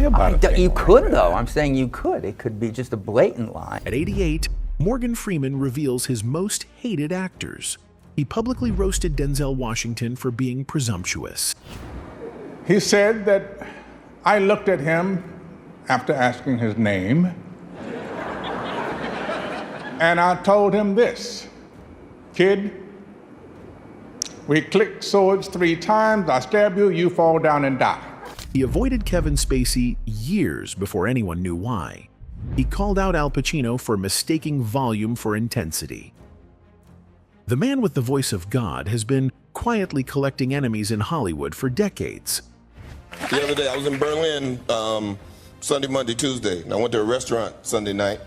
lie about it. You could, though. I'm saying you could. It could be just a blatant lie. At 88, Morgan Freeman reveals his most hated actors. He publicly roasted Denzel Washington for being presumptuous. He said that I looked at him after asking his name, and I told him this: kid, we click swords 3 times, I stab you, you fall down and die. He avoided Kevin Spacey years before anyone knew why. He called out Al Pacino for mistaking volume for intensity. The man with the voice of God has been quietly collecting enemies in Hollywood for decades. The other day, I was in Berlin Sunday, Monday, Tuesday, and I went to a restaurant Sunday night,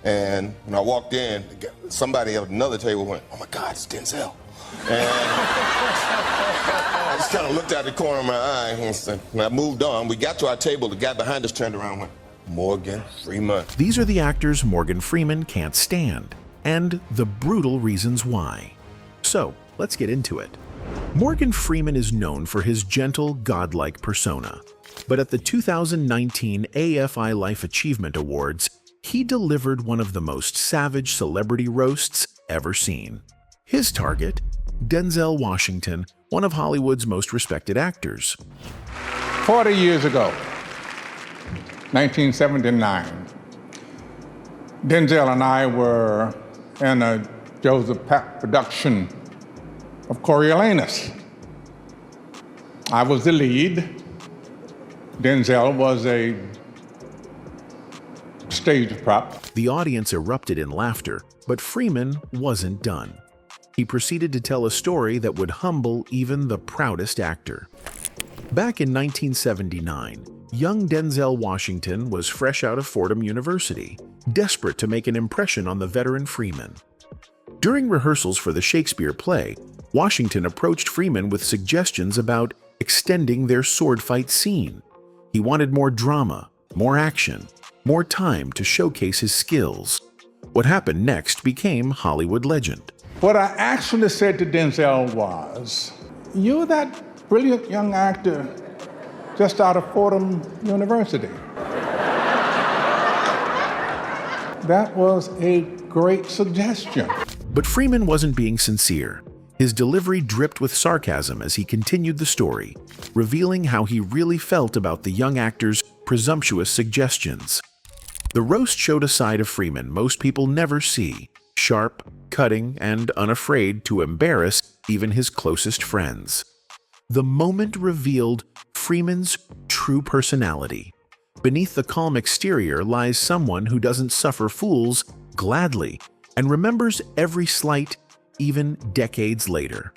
and when I walked in, somebody at another table went, "Oh my God, it's Denzel." And I just kind of looked out the corner of my eye, and I moved on. We got to our table, the guy behind us turned around and went, "Morgan Freeman." These are the actors Morgan Freeman can't stand, and the brutal reasons why. So, let's get into it. Morgan Freeman is known for his gentle, godlike persona. But at the 2019 AFI Life Achievement Awards, he delivered one of the most savage celebrity roasts ever seen. His target? Denzel Washington, one of Hollywood's most respected actors. 40 years ago, 1979, Denzel and I were in a Joseph Pack production of Coriolanus. I was the lead. Denzel was a stage prop. The audience erupted in laughter, but Freeman wasn't done. He proceeded to tell a story that would humble even the proudest actor. Back in 1979, young Denzel Washington was fresh out of Fordham University, desperate to make an impression on the veteran Freeman. During rehearsals for the Shakespeare play, Washington approached Freeman with suggestions about extending their sword fight scene. He wanted more drama, more action, more time to showcase his skills. What happened next became Hollywood legend. What I actually said to Denzel was, "You're that brilliant young actor just out of Fordham University." That was a great suggestion. But Freeman wasn't being sincere. His delivery dripped with sarcasm as he continued the story, revealing how he really felt about the young actor's presumptuous suggestions. The roast showed a side of Freeman most people never see: sharp, cutting, and unafraid to embarrass even his closest friends. The moment revealed Freeman's true personality. Beneath the calm exterior lies someone who doesn't suffer fools gladly and remembers every slight, even decades later.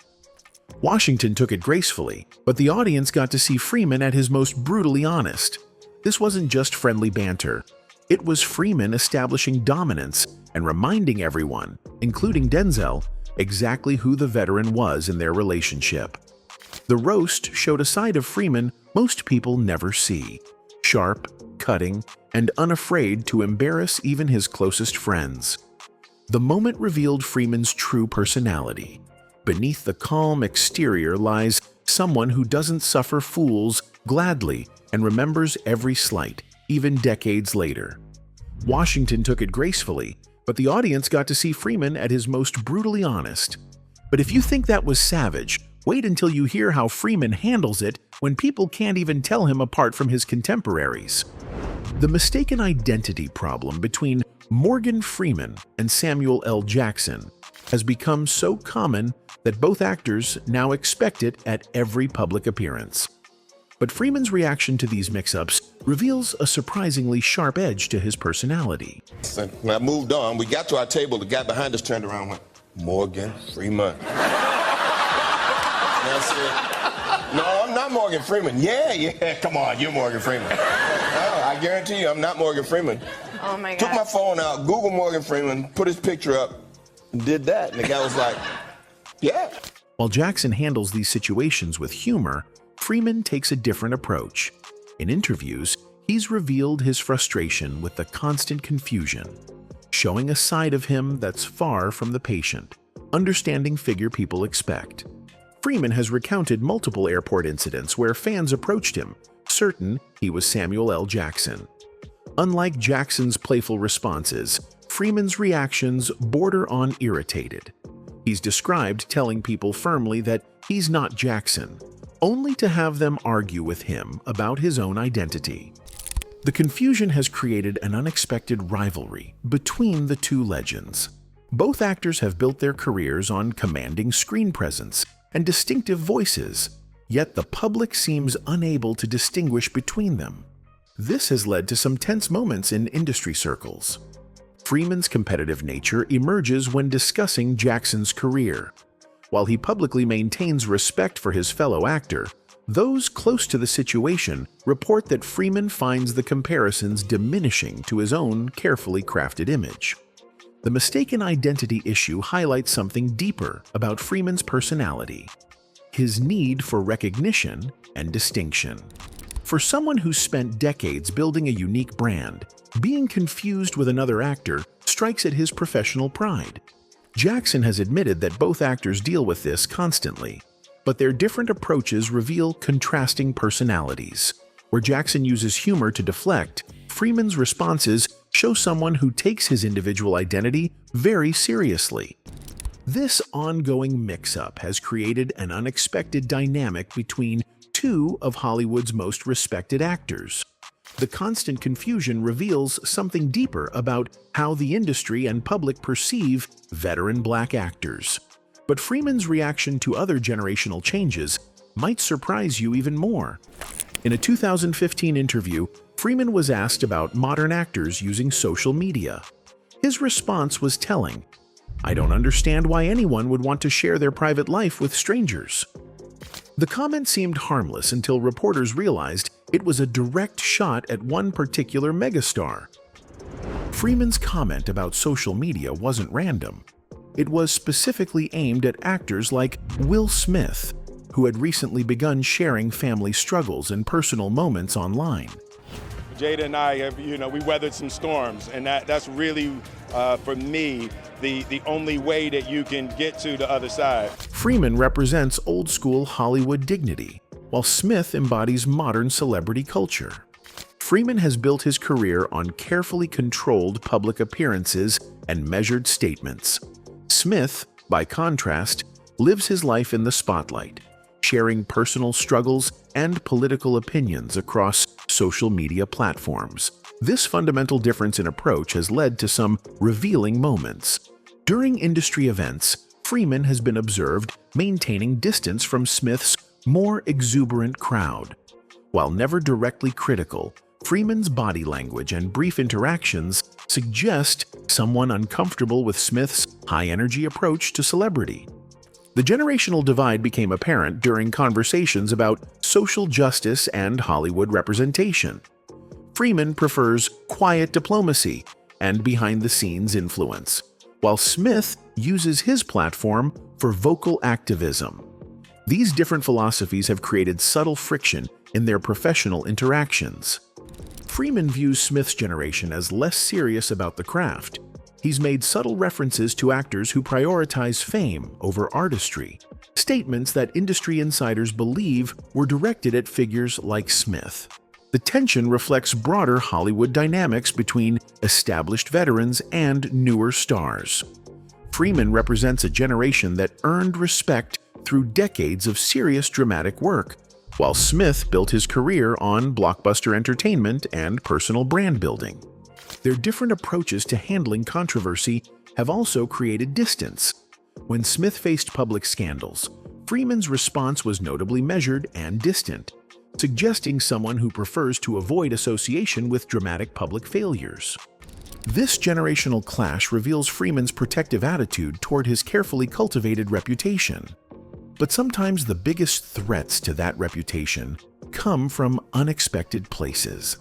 Washington took it gracefully, but the audience got to see Freeman at his most brutally honest. This wasn't just friendly banter. It was Freeman establishing dominance and reminding everyone, including Denzel, exactly who the veteran was in their relationship. The roast showed a side of Freeman most people never see: sharp, cutting, and unafraid to embarrass even his closest friends. The moment revealed Freeman's true personality. Beneath the calm exterior lies someone who doesn't suffer fools gladly and remembers every slight, even decades later. Washington took it gracefully, but the audience got to see Freeman at his most brutally honest. But if you think that was savage, wait until you hear how Freeman handles it when people can't even tell him apart from his contemporaries. The mistaken identity problem between Morgan Freeman and Samuel L. Jackson has become so common that both actors now expect it at every public appearance. But Freeman's reaction to these mix-ups reveals a surprisingly sharp edge to his personality. When I moved on, we got to our table, the guy behind us turned around and went, "Morgan Freeman." And I said, "No, I'm not Morgan Freeman." Yeah, come on, you're Morgan Freeman." "No, I guarantee you, I'm not Morgan Freeman." Oh my God. Took my phone out, Googled Morgan Freeman, put his picture up, and did that. And the guy was like, "Yeah." While Jackson handles these situations with humor, Freeman takes a different approach. In interviews, he's revealed his frustration with the constant confusion, showing a side of him that's far from the patient, understanding figure people expect. Freeman has recounted multiple airport incidents where fans approached him, certain he was Samuel L. Jackson. Unlike Jackson's playful responses, Freeman's reactions border on irritated. He's described telling people firmly that he's not Jackson, only to have them argue with him about his own identity. The confusion has created an unexpected rivalry between the two legends. Both actors have built their careers on commanding screen presence and distinctive voices, yet the public seems unable to distinguish between them. This has led to some tense moments in industry circles. Freeman's competitive nature emerges when discussing Jackson's career. While he publicly maintains respect for his fellow actor, those close to the situation report that Freeman finds the comparisons diminishing to his own carefully crafted image. The mistaken identity issue highlights something deeper about Freeman's personality: his need for recognition and distinction. For someone who's spent decades building a unique brand, being confused with another actor strikes at his professional pride. Jackson has admitted that both actors deal with this constantly, but their different approaches reveal contrasting personalities. Where Jackson uses humor to deflect, Freeman's responses show someone who takes his individual identity very seriously. This ongoing mix-up has created an unexpected dynamic between two of Hollywood's most respected actors. The constant confusion reveals something deeper about how the industry and public perceive veteran black actors. But Freeman's reaction to other generational changes might surprise you even more. In a 2015 interview, Freeman was asked about modern actors using social media. His response was telling: "I don't understand why anyone would want to share their private life with strangers." The comment seemed harmless until reporters realized it was a direct shot at one particular megastar. Freeman's comment about social media wasn't random. It was specifically aimed at actors like Will Smith, who had recently begun sharing family struggles and personal moments online. Jada and I have, we weathered some storms, and that's really, for me, the only way that you can get to the other side. Freeman represents old-school Hollywood dignity, while Smith embodies modern celebrity culture. Freeman has built his career on carefully controlled public appearances and measured statements. Smith, by contrast, lives his life in the spotlight, sharing personal struggles and political opinions across social media platforms. This fundamental difference in approach has led to some revealing moments. During industry events, Freeman has been observed maintaining distance from Smith's more exuberant crowd. While never directly critical, Freeman's body language and brief interactions suggest someone uncomfortable with Smith's high-energy approach to celebrity. The generational divide became apparent during conversations about social justice and Hollywood representation. Freeman prefers quiet diplomacy and behind-the-scenes influence, while Smith uses his platform for vocal activism. These different philosophies have created subtle friction in their professional interactions. Freeman views Smith's generation as less serious about the craft. He's made subtle references to actors who prioritize fame over artistry, statements that industry insiders believe were directed at figures like Smith. The tension reflects broader Hollywood dynamics between established veterans and newer stars. Freeman represents a generation that earned respect through decades of serious dramatic work, while Smith built his career on blockbuster entertainment and personal brand building. Their different approaches to handling controversy have also created distance. When Smith faced public scandals, Freeman's response was notably measured and distant, suggesting someone who prefers to avoid association with dramatic public failures. This generational clash reveals Freeman's protective attitude toward his carefully cultivated reputation. But sometimes the biggest threats to that reputation come from unexpected places,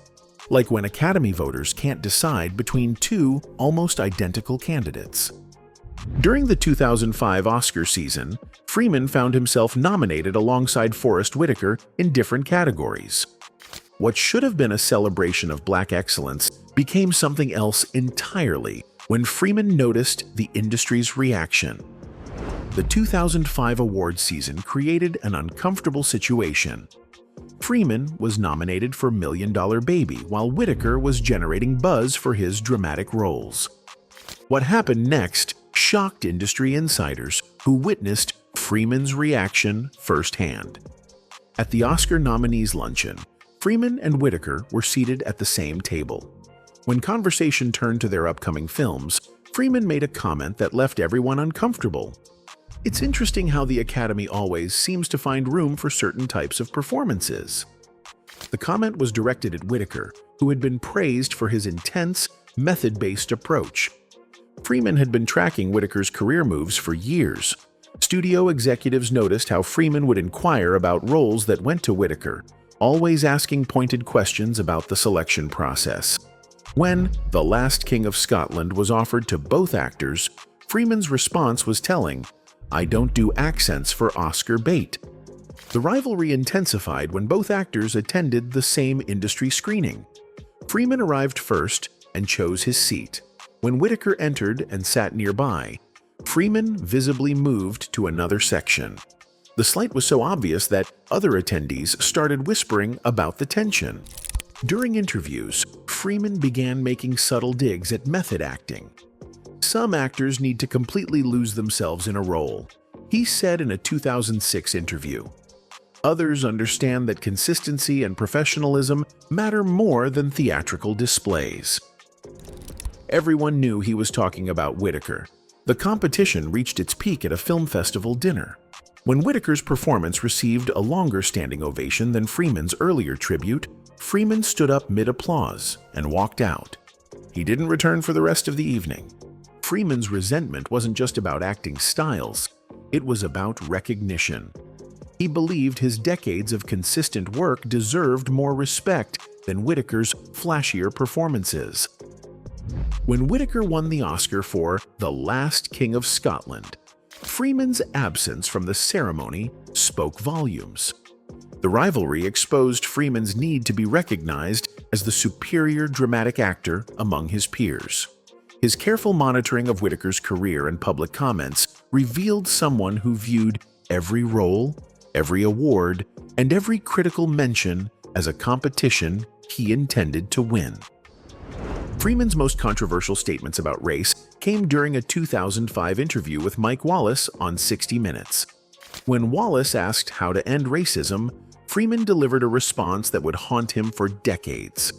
like when Academy voters can't decide between two almost identical candidates. During the 2005 Oscar season, Freeman found himself nominated alongside Forest Whitaker in different categories. What should have been a celebration of black excellence became something else entirely when Freeman noticed the industry's reaction. The 2005 awards season created an uncomfortable situation. Freeman was nominated for Million Dollar Baby, while Whitaker was generating buzz for his dramatic roles. What happened next shocked industry insiders who witnessed Freeman's reaction firsthand. At the Oscar nominees luncheon, Freeman and Whitaker were seated at the same table. When conversation turned to their upcoming films, Freeman made a comment that left everyone uncomfortable. It's interesting how the Academy always seems to find room for certain types of performances. The comment was directed at Whitaker, who had been praised for his intense, method-based approach. Freeman had been tracking Whitaker's career moves for years. Studio executives noticed how Freeman would inquire about roles that went to Whitaker, always asking pointed questions about the selection process. When The Last King of Scotland was offered to both actors, Freeman's response was telling, "I don't do accents for Oscar bait." The rivalry intensified when both actors attended the same industry screening. Freeman arrived first and chose his seat. When Whitaker entered and sat nearby, Freeman visibly moved to another section. The slight was so obvious that other attendees started whispering about the tension. During interviews, Freeman began making subtle digs at method acting. Some actors need to completely lose themselves in a role, he said in a 2006 interview. Others understand that consistency and professionalism matter more than theatrical displays. Everyone knew he was talking about Whitaker. The competition reached its peak at a film festival dinner. When Whitaker's performance received a longer standing ovation than Freeman's earlier tribute, Freeman stood up mid-applause and walked out. He didn't return for the rest of the evening. Freeman's resentment wasn't just about acting styles, it was about recognition. He believed his decades of consistent work deserved more respect than Whitaker's flashier performances. When Whitaker won the Oscar for The Last King of Scotland, Freeman's absence from the ceremony spoke volumes. The rivalry exposed Freeman's need to be recognized as the superior dramatic actor among his peers. His careful monitoring of Whitaker's career and public comments revealed someone who viewed every role, every award, and every critical mention as a competition he intended to win. Freeman's most controversial statements about race came during a 2005 interview with Mike Wallace on 60 Minutes. When Wallace asked how to end racism, Freeman delivered a response that would haunt him for decades.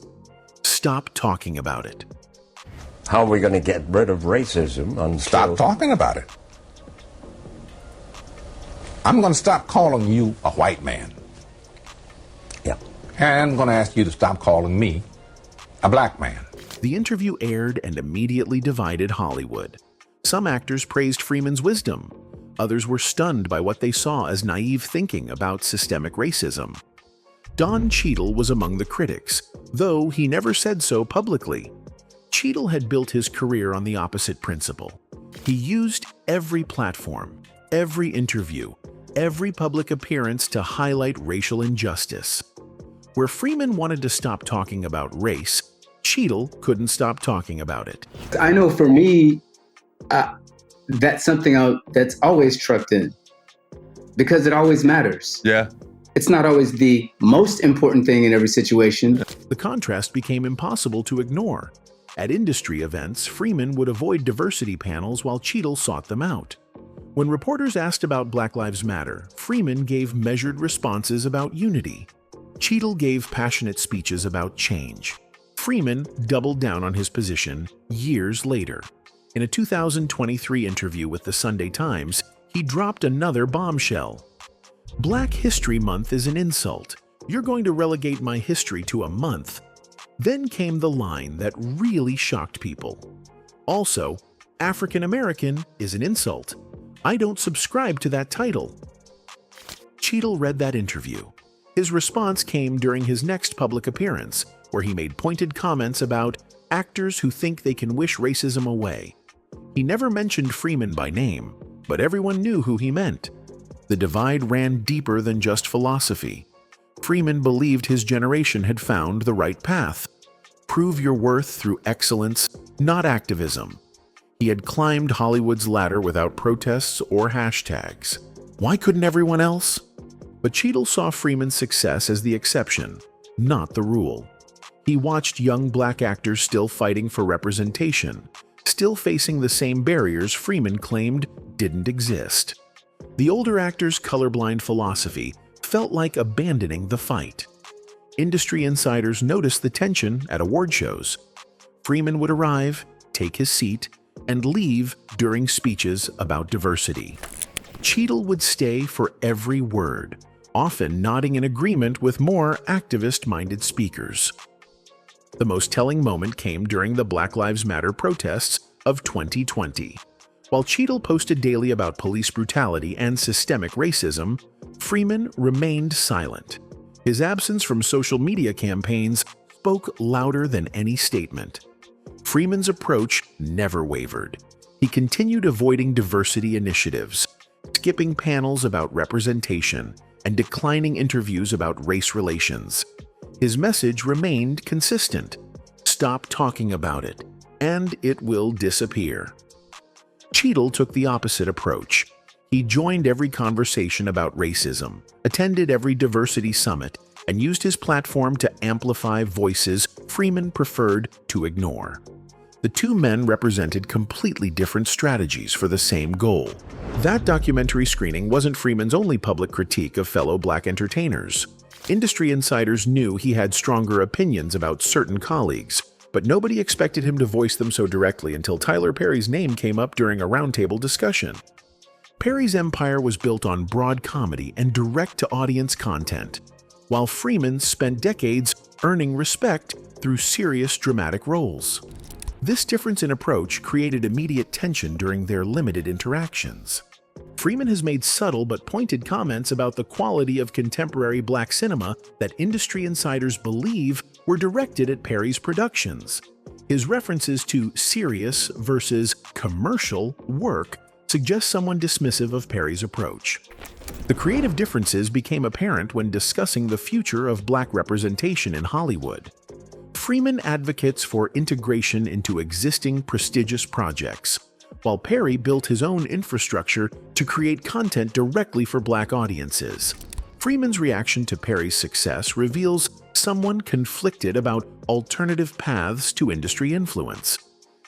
"Stop talking about it." How are we going to get rid of racism until... Stop talking about it. I'm going to stop calling you a white man. Yeah. And I'm going to ask you to stop calling me a black man. The interview aired and immediately divided Hollywood. Some actors praised Freeman's wisdom. Others were stunned by what they saw as naive thinking about systemic racism. Don Cheadle was among the critics, though he never said so publicly. Cheadle had built his career on the opposite principle. He used every platform, every interview, every public appearance to highlight racial injustice. Where Freeman wanted to stop talking about race, Cheadle couldn't stop talking about it. I know for me, that's something that's always trucked in because it always matters. Yeah. It's not always the most important thing in every situation. The contrast became impossible to ignore. At industry events, Freeman would avoid diversity panels while Cheadle sought them out. When reporters asked about Black Lives Matter, Freeman gave measured responses about unity. Cheadle gave passionate speeches about change. Freeman doubled down on his position years later. In a 2023 interview with the Sunday Times, he dropped another bombshell. "Black History Month is an insult. You're going to relegate my history to a month." Then came the line that really shocked people. Also, "African American is an insult. I don't subscribe to that title." Cheadle read that interview. His response came during his next public appearance, where he made pointed comments about actors who think they can wish racism away. He never mentioned Freeman by name, but everyone knew who he meant. The divide ran deeper than just philosophy. Freeman believed his generation had found the right path. Prove your worth through excellence, not activism. He had climbed Hollywood's ladder without protests or hashtags. Why couldn't everyone else? But Cheadle saw Freeman's success as the exception, not the rule. He watched young black actors still fighting for representation, still facing the same barriers Freeman claimed didn't exist. The older actors' colorblind philosophy felt like abandoning the fight. Industry insiders noticed the tension at award shows. Freeman would arrive, take his seat, and leave during speeches about diversity. Cheadle would stay for every word, often nodding in agreement with more activist-minded speakers. The most telling moment came during the Black Lives Matter protests of 2020. While Cheadle posted daily about police brutality and systemic racism, Freeman remained silent. His absence from social media campaigns spoke louder than any statement. Freeman's approach never wavered. He continued avoiding diversity initiatives, skipping panels about representation, and declining interviews about race relations. His message remained consistent: stop talking about it, and it will disappear. Cheadle took the opposite approach. He joined every conversation about racism, attended every diversity summit, and used his platform to amplify voices Freeman preferred to ignore. The two men represented completely different strategies for the same goal. That documentary screening wasn't Freeman's only public critique of fellow black entertainers. Industry insiders knew he had stronger opinions about certain colleagues, but nobody expected him to voice them so directly until Tyler Perry's name came up during a roundtable discussion. Perry's empire was built on broad comedy and direct-to-audience content, while Freeman spent decades earning respect through serious dramatic roles. This difference in approach created immediate tension during their limited interactions. Freeman has made subtle but pointed comments about the quality of contemporary black cinema that industry insiders believe were directed at Perry's productions. His references to serious versus commercial work suggest someone dismissive of Perry's approach. The creative differences became apparent when discussing the future of black representation in Hollywood. Freeman advocates for integration into existing prestigious projects, while Perry built his own infrastructure to create content directly for black audiences. Freeman's reaction to Perry's success reveals someone conflicted about alternative paths to industry influence.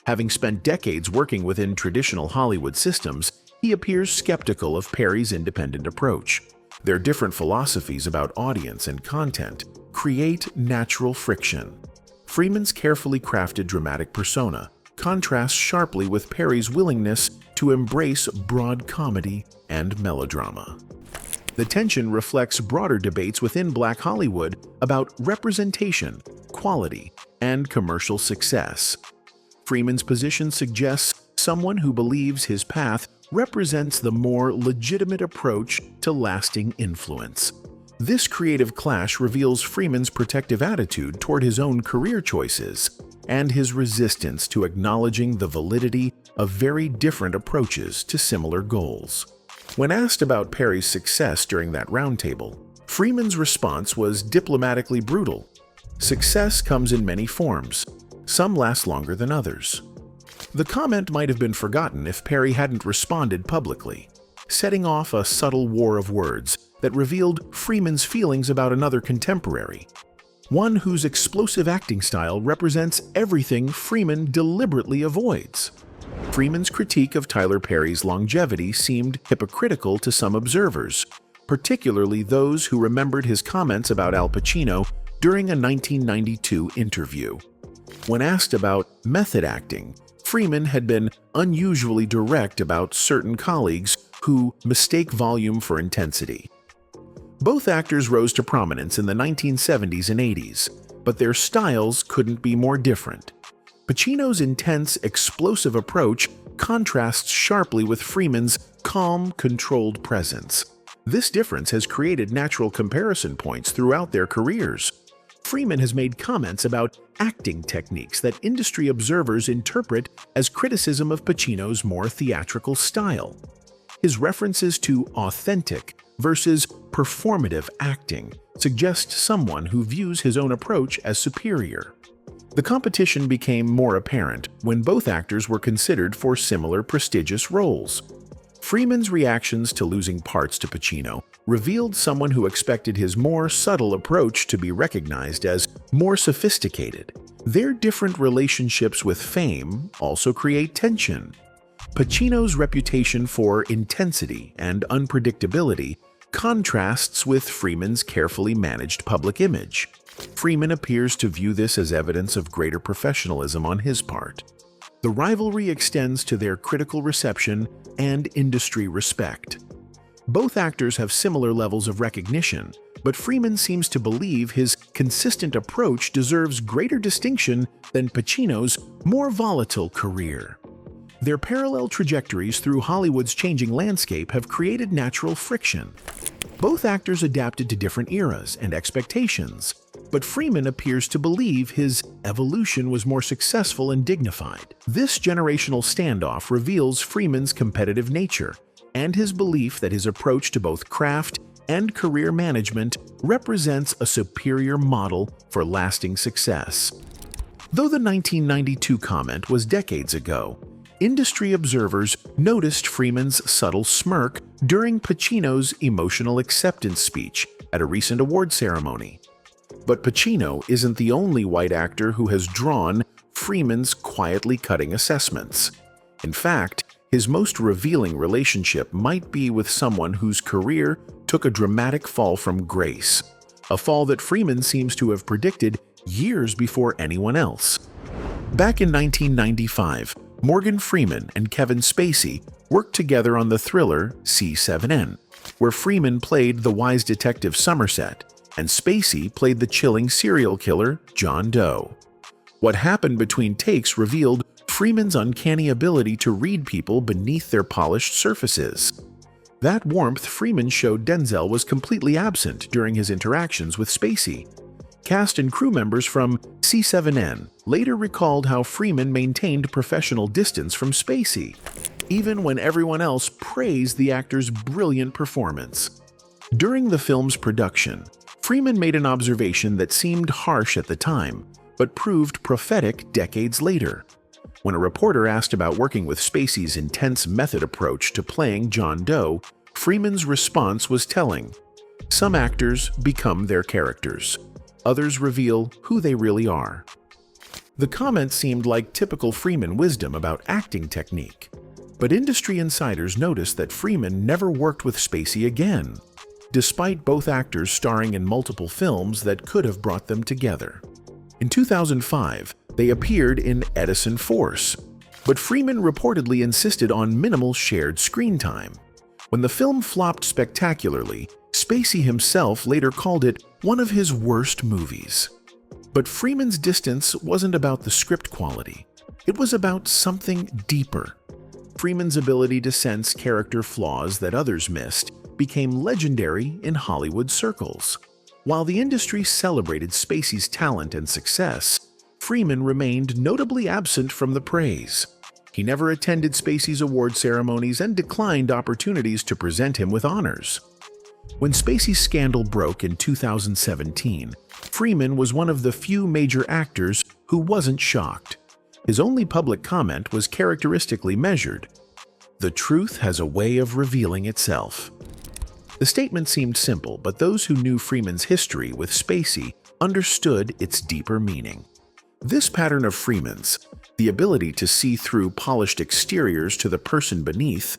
Having spent decades working within traditional Hollywood systems, he appears skeptical of Perry's independent approach. Their different philosophies about audience and content create natural friction. Freeman's carefully crafted dramatic persona contrasts sharply with Perry's willingness to embrace broad comedy and melodrama. The tension reflects broader debates within Black Hollywood about representation, quality, and commercial success. Freeman's position suggests someone who believes his path represents the more legitimate approach to lasting influence. This creative clash reveals Freeman's protective attitude toward his own career choices and his resistance to acknowledging the validity of very different approaches to similar goals. When asked about Perry's success during that roundtable, Freeman's response was diplomatically brutal. Success comes in many forms. Some last longer than others. The comment might have been forgotten if Perry hadn't responded publicly, setting off a subtle war of words that revealed Freeman's feelings about another contemporary, one whose explosive acting style represents everything Freeman deliberately avoids. Freeman's critique of Tyler Perry's longevity seemed hypocritical to some observers, particularly those who remembered his comments about Al Pacino during a 1992 interview. When asked about method acting, Freeman had been unusually direct about certain colleagues who mistake volume for intensity. Both actors rose to prominence in the 1970s and 80s, but their styles couldn't be more different. Pacino's intense, explosive approach contrasts sharply with Freeman's calm, controlled presence. This difference has created natural comparison points throughout their careers. Freeman has made comments about acting techniques that industry observers interpret as criticism of Pacino's more theatrical style. His references to authentic versus performative acting suggest someone who views his own approach as superior. The competition became more apparent when both actors were considered for similar prestigious roles. Freeman's reactions to losing parts to Pacino revealed someone who expected his more subtle approach to be recognized as more sophisticated. Their different relationships with fame also create tension. Pacino's reputation for intensity and unpredictability contrasts with Freeman's carefully managed public image. Freeman appears to view this as evidence of greater professionalism on his part. The rivalry extends to their critical reception and industry respect. Both actors have similar levels of recognition, but Freeman seems to believe his consistent approach deserves greater distinction than Pacino's more volatile career. Their parallel trajectories through Hollywood's changing landscape have created natural friction. Both actors adapted to different eras and expectations, but Freeman appears to believe his evolution was more successful and dignified. This generational standoff reveals Freeman's competitive nature and his belief that his approach to both craft and career management represents a superior model for lasting success. Though the 1992 comment was decades ago, industry observers noticed Freeman's subtle smirk during Pacino's emotional acceptance speech at a recent award ceremony. But Pacino isn't the only white actor who has drawn Freeman's quietly cutting assessments. In fact, his most revealing relationship might be with someone whose career took a dramatic fall from grace, a fall that Freeman seems to have predicted years before anyone else. Back in 1995, Morgan Freeman and Kevin Spacey worked together on the thriller C7N, where Freeman played the wise detective Somerset and Spacey played the chilling serial killer John Doe. What happened between takes revealed Freeman's uncanny ability to read people beneath their polished surfaces. That warmth Freeman showed Denzel was completely absent during his interactions with Spacey. Cast and crew members from C7N later recalled how Freeman maintained professional distance from Spacey, even when everyone else praised the actor's brilliant performance. During the film's production, Freeman made an observation that seemed harsh at the time, but proved prophetic decades later. When a reporter asked about working with Spacey's intense method approach to playing John Doe, Freeman's response was telling. Some actors become their characters. Others reveal who they really are. The comment seemed like typical Freeman wisdom about acting technique, but industry insiders noticed that Freeman never worked with Spacey again, despite both actors starring in multiple films that could have brought them together. In 2005, they appeared in Edison Force, but Freeman reportedly insisted on minimal shared screen time. When the film flopped spectacularly, Spacey himself later called it one of his worst movies. But Freeman's distance wasn't about the script quality. It was about something deeper. Freeman's ability to sense character flaws that others missed became legendary in Hollywood circles. While the industry celebrated Spacey's talent and success, Freeman remained notably absent from the praise. He never attended Spacey's award ceremonies and declined opportunities to present him with honors. When Spacey's scandal broke in 2017, Freeman was one of the few major actors who wasn't shocked. His only public comment was characteristically measured. The truth has a way of revealing itself. The statement seemed simple, but those who knew Freeman's history with Spacey understood its deeper meaning. This pattern of Freeman's, the ability to see through polished exteriors to the person beneath,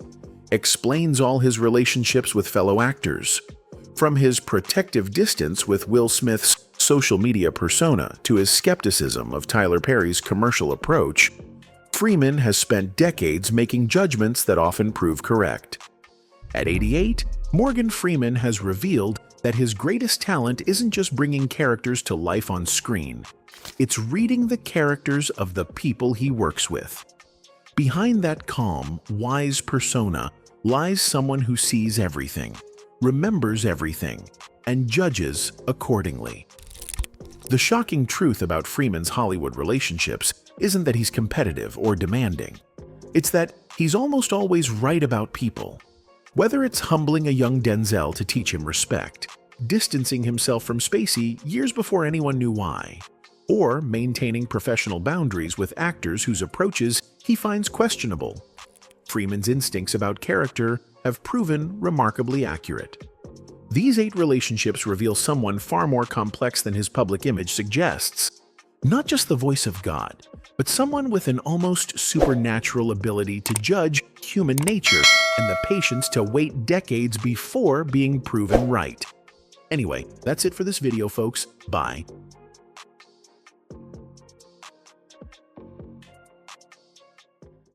explains all his relationships with fellow actors. From his protective distance with Will Smith's social media persona to his skepticism of Tyler Perry's commercial approach, Freeman has spent decades making judgments that often prove correct. At 88, Morgan Freeman has revealed that his greatest talent isn't just bringing characters to life on screen. It's reading the characters of the people he works with. Behind that calm, wise persona lies someone who sees everything, remembers everything, and judges accordingly. The shocking truth about Freeman's Hollywood relationships isn't that he's competitive or demanding. It's that he's almost always right about people. Whether it's humbling a young Denzel to teach him respect, distancing himself from Spacey years before anyone knew why, or maintaining professional boundaries with actors whose approaches he finds questionable, Freeman's instincts about character have proven remarkably accurate. These 8 relationships reveal someone far more complex than his public image suggests. Not just the voice of God, but someone with an almost supernatural ability to judge human nature and the patience to wait decades before being proven right. Anyway, that's it for this video, folks. Bye.